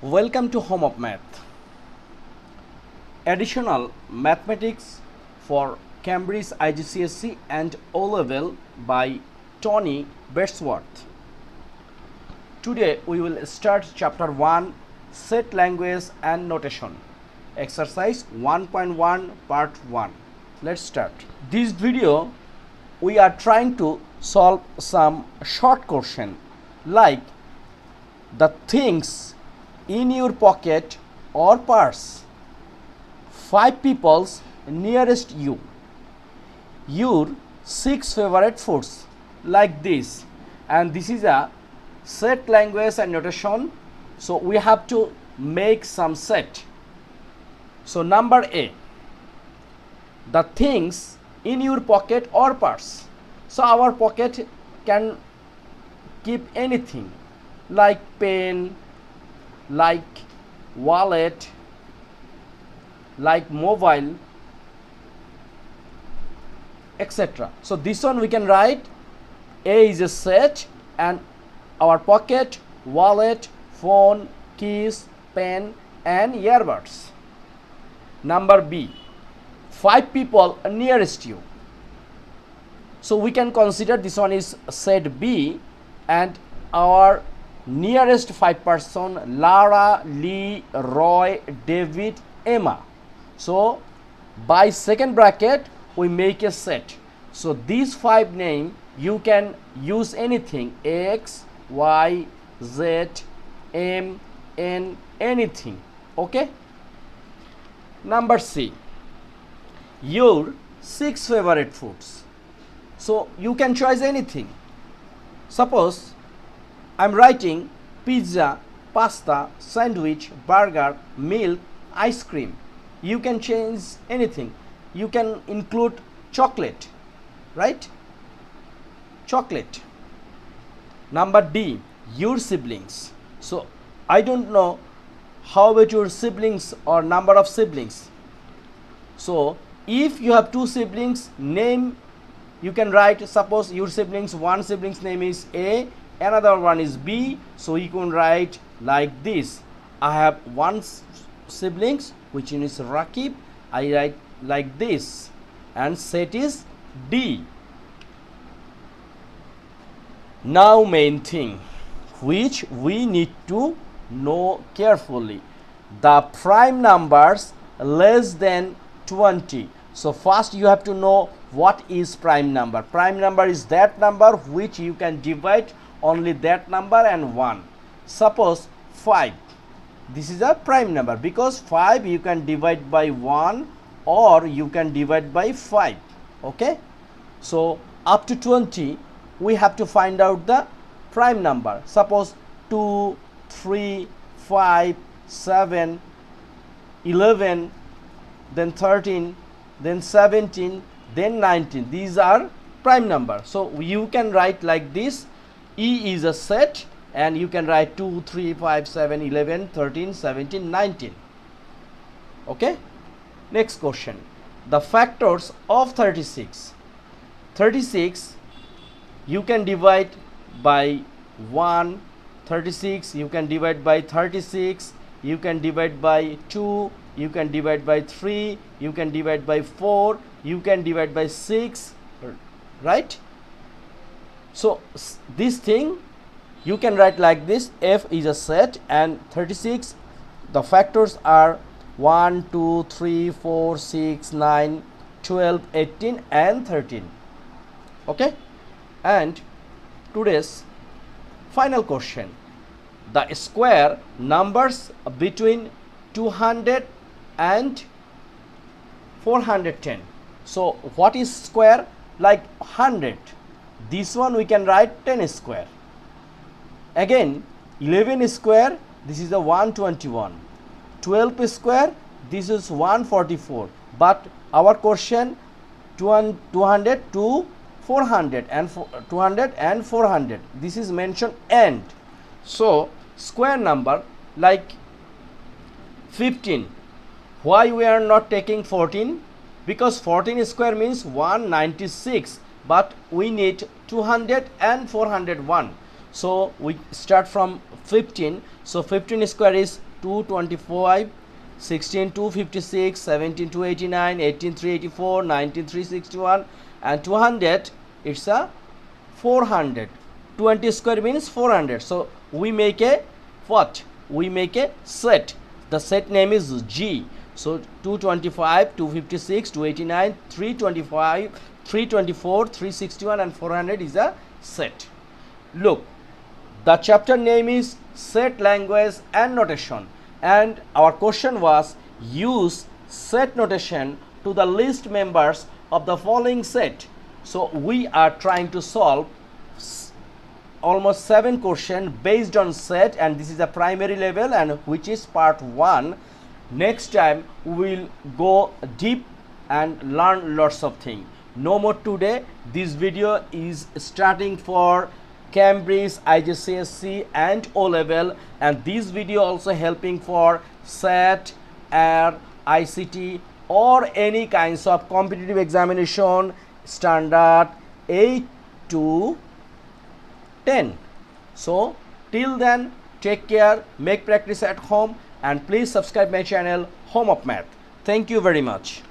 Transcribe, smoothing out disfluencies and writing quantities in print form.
Welcome to Home of Math. Additional Mathematics for Cambridge IGCSE and O Level by Tony Beadsworth. Today we will start chapter 1, Set Language and Notation. Exercise 1.1 part 1. Let's start. This video we are trying to solve some short question like the things in your pocket or purse, 5 people's nearest you, your 6 favorite foods, like this. And this is a set language and notation, so we have to make some set. So number A, the things in your pocket or purse. So our pocket can keep anything like pen, like wallet, like mobile, etc. So this one we can write A is a set and our pocket, wallet, phone, keys, pen and earbuds. Number B, 5 people nearest you. So we can consider this one is set B and our nearest 5 person Lara, Lee, Roy, David, Emma. So by second bracket we make a set. So these 5 name you can use anything X, Y, Z, M, N, anything. Okay. Number C, your 6 favorite foods. So you can choose anything. Suppose I'm writing pizza, pasta, sandwich, burger, milk, ice cream. You can change anything. You can include chocolate, right? Chocolate. Number D, your siblings. So I don't know how about your siblings or number of siblings. So if you have 2 siblings, name you can write, suppose your siblings, one sibling's name is A, another one is B, so you can write like this. I have one siblings which is Rakib, I write like this, and set is D. Now main thing which we need to know carefully, the prime numbers less than 20. So first you have to know what is prime number. Prime number is that number which you can divide only that number and 1. Suppose 5, this is a prime number because 5 you can divide by 1 or you can divide by 5. Okay, so up to 20 we have to find out the prime number. Suppose 2, 3, 5, 7, 11, then 13, then 17, then 19. These are prime number. So you can write like this. E is a set and you can write 2, 3, 5, 7, 11, 13, 17, 19. Okay. Next question. The factors of 36. 36 you can divide by 1. 36 you can divide by 36. You can divide by 2. You can divide by 3. You can divide by 4. You can divide by 6. Right? So this thing you can write like this. F is a set and 36 the factors are 1, 2, 3, 4, 6, 9, 12, 18 and 13. Okay, and today's final question, the square numbers between 200 and 410. So what is square? Like 100. This one we can write 10 square. Again 11 square, this is a 121. 12 square, this is 144. But our question 200 to 400 and 200 and 400. This is mentioned and. So square number like 15. Why we are not taking 14? Because 14 square means 196. But we need 200 and 401. So we start from 15. So 15 square is 225, 16 256, 17 289, 18 384, 19 361, and 200 it's a 400. 20 square means 400. So we make a what? We make a set. The set name is G. So 225, 256, 289, 325, 324, 361, and 400 is a set. Look, the chapter name is Set Language and Notation, and our question was use set notation to the list members of the following set. So we are trying to solve almost 7 questions based on set, and this is a primary level and which is part 1. Next time we will go deep and learn lots of things. No more today. This video is starting for Cambridge IGCSE and O Level, and this video also helping for SAT, AIR, ICT or any kinds of competitive examination standard 8 to 10. So till then, take care, make practice at home, and please subscribe my channel Home of Math. Thank you very much.